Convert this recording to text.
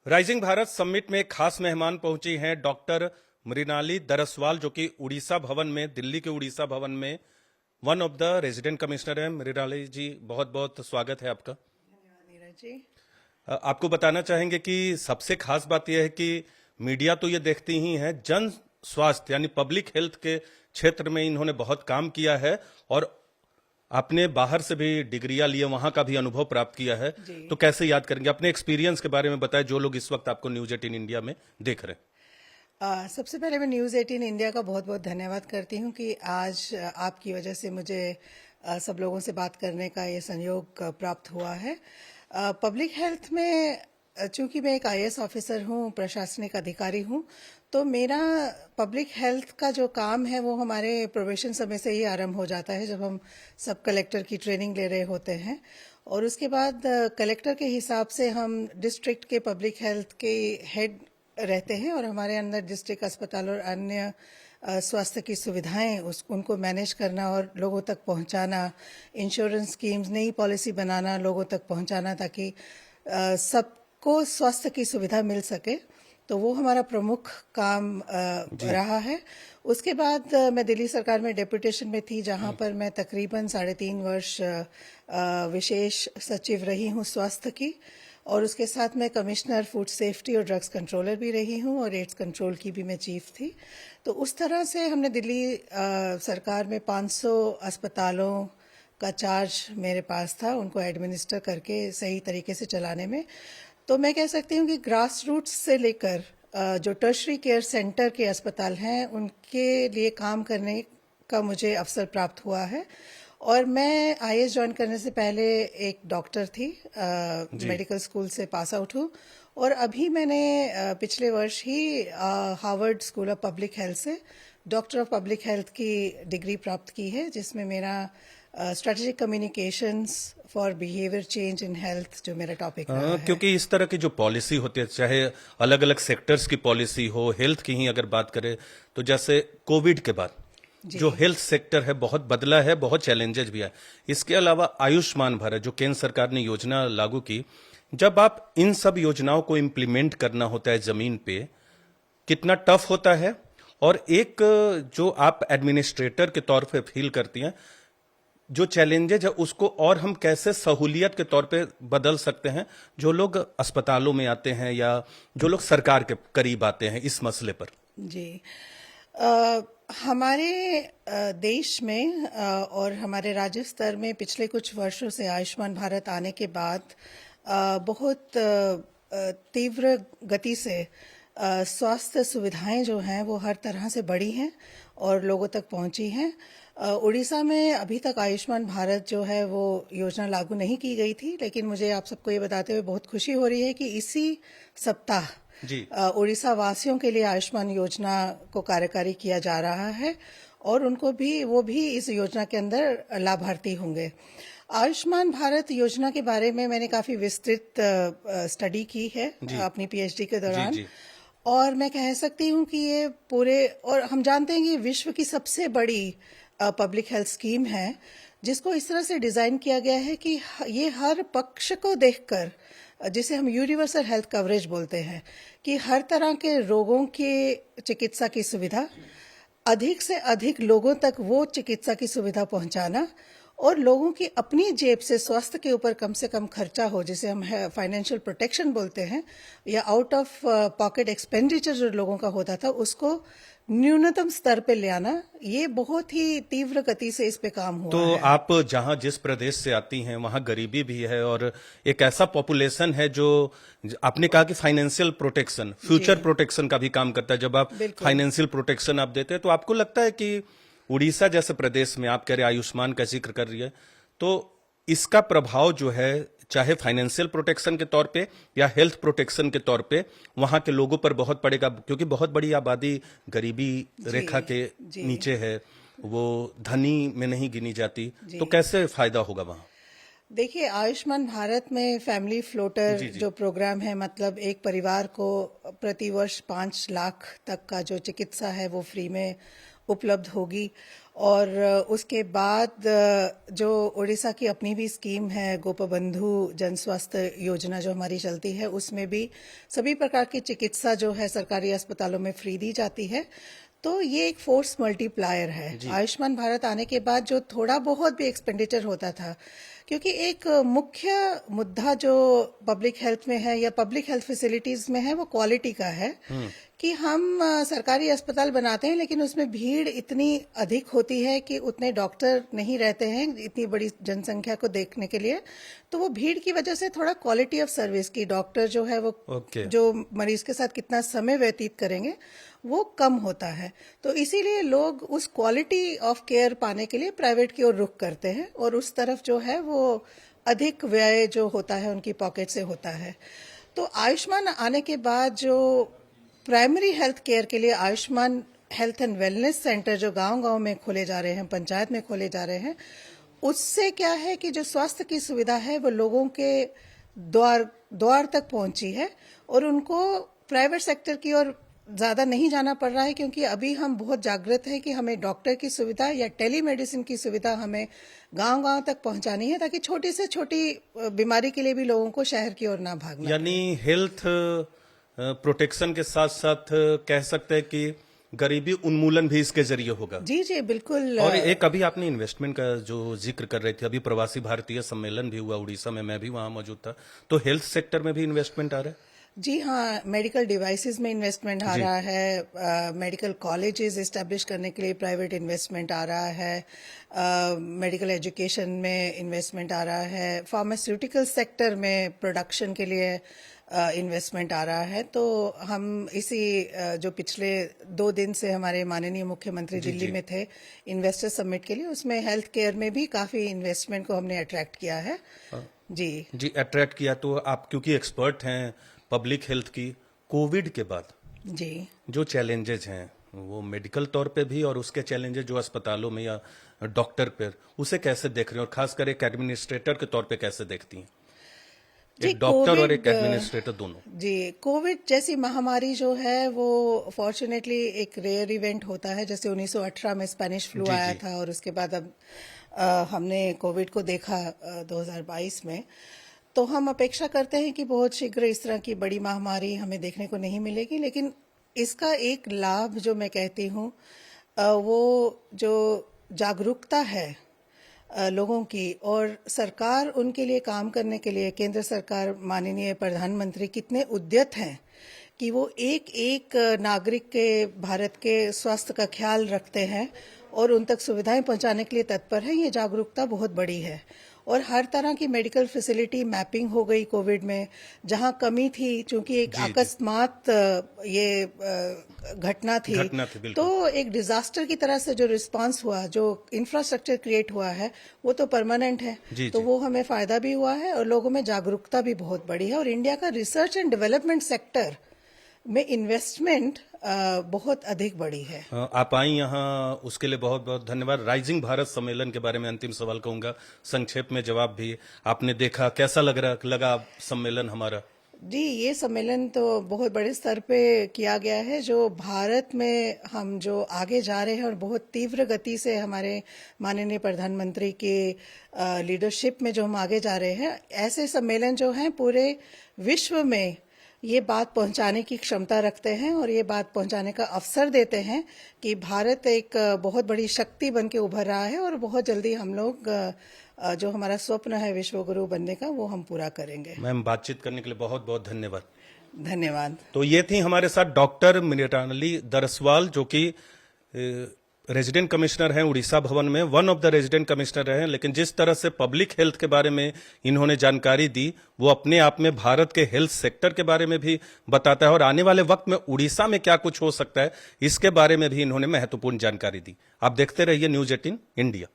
Rising Bharat summit में खास मेहमान पहुंची हैं डॉक्टर मृणाली दरसवाल, जो कि उड़ीसा भवन में, दिल्ली के उड़ीसा भवन में one of the resident commissioner हैं। मृणाली जी, बहुत बहुत स्वागत है आपका। धन्यवाद नीरज जी। आपको बताना चाहेंगे कि सबसे खास बात यह है कि मीडिया तो ये देखती ही है, जन स्वास्थ्य यानी पब्लिक हेल्थ के क्षेत्र में इन्होंने बहुत काम किया है और आपने बाहर से भी डिग्रियां लिए, वहां का भी अनुभव प्राप्त किया है। तो कैसे याद करेंगे, अपने एक्सपीरियंस के बारे में बताएं, जो लोग इस वक्त आपको न्यूज 18 इंडिया में देख रहे हैं। सबसे पहले मैं न्यूज़ 18 इंडिया का बहुत बहुत धन्यवाद करती हूँ कि आज आपकी वजह से मुझे सब लोगों से बात करने का ये संयोग प्राप्त हुआ है। पब्लिक हेल्थ में चूंकि मैं एक आईएएस ऑफिसर हूँ, प्रशासनिक अधिकारी हूँ, तो मेरा पब्लिक हेल्थ का जो काम है वो हमारे प्रोबेशन समय से ही आरंभ हो जाता है, जब हम सब कलेक्टर की ट्रेनिंग ले रहे होते हैं। और उसके बाद कलेक्टर के हिसाब से हम डिस्ट्रिक्ट के पब्लिक हेल्थ के हेड रहते हैं और हमारे अंदर डिस्ट्रिक्ट अस्पताल और अन्य स्वास्थ्य की सुविधाएं उनको मैनेज करना और लोगों तक पहुंचाना, इंश्योरेंस स्कीम्स, नई पॉलिसी बनाना, लोगों तक पहुंचाना ताकि सबको स्वास्थ्य की सुविधा मिल सके। तो वो हमारा प्रमुख काम रहा है। उसके बाद मैं दिल्ली सरकार में डेपुटेशन में थी, जहां पर मैं तकरीबन 3.5 वर्ष विशेष सचिव रही हूं स्वास्थ्य की, और उसके साथ मैं कमिश्नर फूड सेफ्टी और ड्रग्स कंट्रोलर भी रही हूं और एड्स कंट्रोल की भी मैं चीफ थी। तो उस तरह से हमने दिल्ली सरकार में 500 अस्पतालों का चार्ज मेरे पास था, उनको एडमिनिस्टर करके सही तरीके से चलाने में। तो मैं कह सकती हूँ कि ग्रास रूट्स से लेकर जो टर्शरी केयर सेंटर के अस्पताल हैं, उनके लिए काम करने का मुझे अवसर प्राप्त हुआ है। और मैं आईएएस ज्वाइन करने से पहले एक डॉक्टर थी, मेडिकल स्कूल से पास आउट हूँ, और अभी मैंने पिछले वर्ष ही Harvard school of public health से डॉक्टर ऑफ पब्लिक हेल्थ की डिग्री प्राप्त की है, जिसमें मेरा strategic communications for behaviour change in health जो मेरा टॉपिक रहा है। क्योंकि इस तरह की जो पॉलिसी होती है, चाहे अलग अलग सेक्टर्स की पॉलिसी हो, हेल्थ की ही अगर बात करें तो जैसे कोविड के बाद जो हेल्थ सेक्टर है बहुत बदला है, बहुत चैलेंजेस भी है। इसके अलावा आयुष्मान भारत जो केंद्र सरकार ने योजना लागू की, जब आप इन सब योजनाओं को इम्प्लीमेंट करना होता है जमीन पे, कितना टफ होता है, और एक जो आप एडमिनिस्ट्रेटर के तौर पे फील करती हैं, जो चैलेंजेज है उसको और हम कैसे सहूलियत के तौर पे बदल सकते हैं, जो लोग अस्पतालों में आते हैं या जो लोग सरकार के करीब आते हैं इस मसले पर। जी, हमारे देश में और हमारे राज्य स्तर में पिछले कुछ वर्षों से आयुष्मान भारत आने के बाद बहुत तीव्र गति से स्वास्थ्य सुविधाएं जो हैं वो हर तरह से बढ़ी हैं और लोगों तक पहुंची हैं। उड़ीसा में अभी तक आयुष्मान भारत जो है वो योजना लागू नहीं की गई थी, लेकिन मुझे आप सबको ये बताते हुए बहुत खुशी हो रही है कि इसी सप्ताह उड़ीसा वासियों के लिए आयुष्मान योजना को कार्यकारी किया जा रहा है और उनको भी, वो भी इस योजना के अंदर लाभार्थी होंगे। आयुष्मान भारत योजना के बारे में मैंने काफी विस्तृत स्टडी की है अपनी पीएचडी के दौरान, और मैं कह सकती हूँ कि ये पूरे, और हम जानते हैं कि विश्व की सबसे बड़ी पब्लिक हेल्थ स्कीम है, जिसको इस तरह से डिजाइन किया गया है कि ये हर पक्ष को देखकर, जिसे हम यूनिवर्सल हेल्थ कवरेज बोलते हैं, कि हर तरह के रोगों की चिकित्सा की सुविधा, अधिक से अधिक लोगों तक वो चिकित्सा की सुविधा पहुंचाना, और लोगों की अपनी जेब से स्वास्थ्य के ऊपर कम से कम खर्चा हो, जिसे हम फाइनेंशियल प्रोटेक्शन बोलते हैं, या आउट ऑफ पॉकेट एक्सपेंडिचर जो लोगों का होता था उसको न्यूनतम स्तर पे ले आना, ये बहुत ही तीव्र गति से इस पे काम हुआ तो है। आप जहां जिस प्रदेश से आती हैं वहां गरीबी भी है और एक ऐसा पॉपुलेशन है जो, आपने कहा कि फाइनेंशियल प्रोटेक्शन, फ्यूचर प्रोटेक्शन का भी काम करता है। जब आप फाइनेंशियल प्रोटेक्शन आप देते हैं, तो आपको लगता है कि उड़ीसा जैसे प्रदेश में, आप कह रहे आयुष्मान का जिक्र कर रही है, तो इसका प्रभाव जो है, चाहे फाइनेंशियल प्रोटेक्शन के तौर पे या हेल्थ प्रोटेक्शन के तौर पे, वहां के लोगों पर बहुत पड़ेगा, क्योंकि बहुत बड़ी आबादी गरीबी रेखा के नीचे है, वो धनी में नहीं गिनी जाती, तो कैसे फायदा होगा वहां? देखिए, आयुष्मान भारत में फैमिली फ्लोटर जो प्रोग्राम है, मतलब एक परिवार को प्रतिवर्ष 5 लाख तक का जो चिकित्सा है वो फ्री में उपलब्ध होगी, और उसके बाद जो उड़ीसा की अपनी भी स्कीम है गोपबंधु जन स्वास्थ्य योजना जो हमारी चलती है, उसमें भी सभी प्रकार की चिकित्सा जो है सरकारी अस्पतालों में फ्री दी जाती है। तो ये एक फोर्स मल्टीप्लायर है। आयुष्मान भारत आने के बाद जो थोड़ा बहुत भी एक्सपेंडिचर होता था, क्योंकि एक मुख्य मुद्दा जो पब्लिक हेल्थ में है या पब्लिक हेल्थ फैसिलिटीज में है वो क्वालिटी का है कि हम सरकारी अस्पताल बनाते हैं लेकिन उसमें भीड़ इतनी अधिक होती है कि उतने डॉक्टर नहीं रहते हैं इतनी बड़ी जनसंख्या को देखने के लिए। तो वो भीड़ की वजह से थोड़ा क्वालिटी ऑफ सर्विस की डॉक्टर जो है वो जो मरीज के साथ कितना समय व्यतीत करेंगे वो कम होता है। तो इसीलिए लोग उस क्वालिटी ऑफ केयर पाने के लिए प्राइवेट की ओर रुख करते हैं और उस तरफ जो है वो अधिक व्यय जो होता है उनकी पॉकेट से होता है। तो आयुष्मान आने के बाद जो प्राइमरी हेल्थ केयर के लिए Ayushman health and wellness centre जो गांव-गांव में खोले जा रहे हैं, पंचायत में खोले जा रहे हैं, उससे क्या है कि जो स्वास्थ्य की सुविधा है वो लोगों के द्वार तक पहुंची है और उनको प्राइवेट सेक्टर की ओर ज्यादा नहीं जाना पड़ रहा है, क्योंकि अभी हम बहुत जागृत है कि हमें डॉक्टर की सुविधा या टेलीमेडिसिन की सुविधा हमें गांव-गांव तक पहुंचानी है ताकि छोटी से छोटी बीमारी के लिए भी लोगों को शहर की ओर ना भागना। यानी हेल्थ प्रोटेक्शन के साथ साथ कह सकते हैं कि गरीबी उन्मूलन भी इसके जरिए होगा। जी जी बिल्कुल। और एक अभी आपने इन्वेस्टमेंट का जो जिक्र कर रहे थे, अभी प्रवासी भारतीय सम्मेलन भी हुआ उड़ीसा में, मैं भी वहां मौजूद था, तो हेल्थ सेक्टर में भी इन्वेस्टमेंट आ रहा है? जी हाँ, मेडिकल डिवाइसेस में इन्वेस्टमेंट आ रहा है, मेडिकल कॉलेजेस एस्टेब्लिश करने के लिए प्राइवेट इन्वेस्टमेंट आ रहा है, मेडिकल एजुकेशन में इन्वेस्टमेंट आ रहा है, फार्मास्यूटिकल सेक्टर में प्रोडक्शन के लिए इन्वेस्टमेंट आ रहा है। तो हम इसी जो पिछले 2 दिन से हमारे माननीय मुख्यमंत्री दिल्ली में थे इन्वेस्टर समिट के लिए, उसमें हेल्थ केयर में भी काफी इन्वेस्टमेंट को हमने अट्रैक्ट किया है। जी अट्रैक्ट किया। तो आप क्योंकि एक्सपर्ट हैं पब्लिक हेल्थ की, कोविड के बाद जी जो चैलेंजेस हैं वो मेडिकल तौर पे भी और उसके चैलेंजेस जो अस्पतालों में या डॉक्टर पर, उसे कैसे देख रहे हैं और खासकर एक एडमिनिस्ट्रेटर के तौर पे कैसे देखती हैं? एक डॉक्टर और एक एडमिनिस्ट्रेटर दोनों। जी, कोविड जैसी महामारी जो है वो फॉर्चुनेटली एक रेयर इवेंट होता है। जैसे 1918 में स्पेनिश फ्लू आया था और उसके बाद अब हमने कोविड को देखा 2022 में। तो हम अपेक्षा करते हैं कि बहुत शीघ्र इस तरह की बड़ी महामारी हमें देखने को नहीं मिलेगी, लेकिन इसका एक लाभ जो मैं कहती हूँ वो जो जागरूकता है लोगों की, और सरकार उनके लिए काम करने के लिए, केंद्र सरकार माननीय प्रधानमंत्री कितने उद्यत हैं कि वो एक एक नागरिक के, भारत के स्वास्थ्य का ख्याल रखते हैं और उन तक सुविधाएं पहुंचाने के लिए तत्पर है। ये जागरूकता बहुत बड़ी है और हर तरह की मेडिकल फैसिलिटी मैपिंग हो गई कोविड में। जहां कमी थी, चूंकि एक अकस्मात ये घटना थी, तो एक डिजास्टर की तरह से जो रिस्पांस हुआ, जो इंफ्रास्ट्रक्चर क्रिएट हुआ है, वो तो परमानेंट है। तो वो हमें फायदा भी हुआ है और लोगों में जागरूकता भी बहुत बड़ी है। और इंडिया का रिसर्च एंड डेवलपमेंट सेक्टर में इन्वेस्टमेंट बहुत अधिक बड़ी है। आप आई यहाँ, उसके लिए बहुत बहुत धन्यवाद। राइजिंग भारत सम्मेलन के बारे में अंतिम सवाल कहूंगा, संक्षेप में जवाब भी। आपने देखा, कैसा लगा सम्मेलन हमारा? जी, ये सम्मेलन तो बहुत बड़े स्तर पे किया गया है। जो भारत में हम जो आगे जा रहे हैं और बहुत तीव्र गति से हमारे माननीय प्रधानमंत्री के लीडरशिप में जो हम आगे जा रहे हैं, ऐसे सम्मेलन जो हैं पूरे विश्व में ये बात पहुंचाने की क्षमता रखते हैं और ये बात पहुंचाने का अवसर देते हैं कि भारत एक बहुत बड़ी शक्ति बन के उभर रहा है और बहुत जल्दी हम लोग जो हमारा स्वप्न है विश्व गुरु बनने का, वो हम पूरा करेंगे। मैम, बातचीत करने के लिए बहुत बहुत धन्यवाद। धन्यवाद। तो ये थी हमारे साथ डॉक्टर मृणाली दरस्वाल, जो कि रेजिडेंट कमिश्नर हैं उड़ीसा भवन में, one of the resident commissioner हैं। लेकिन जिस तरह से पब्लिक हेल्थ के बारे में इन्होंने जानकारी दी, वो अपने आप में भारत के हेल्थ सेक्टर के बारे में भी बताता है और आने वाले वक्त में उड़ीसा में क्या कुछ हो सकता है, इसके बारे में भी इन्होंने महत्वपूर्ण जानकारी दी। आप देखते रहिए न्यूज़ 18 इंडिया।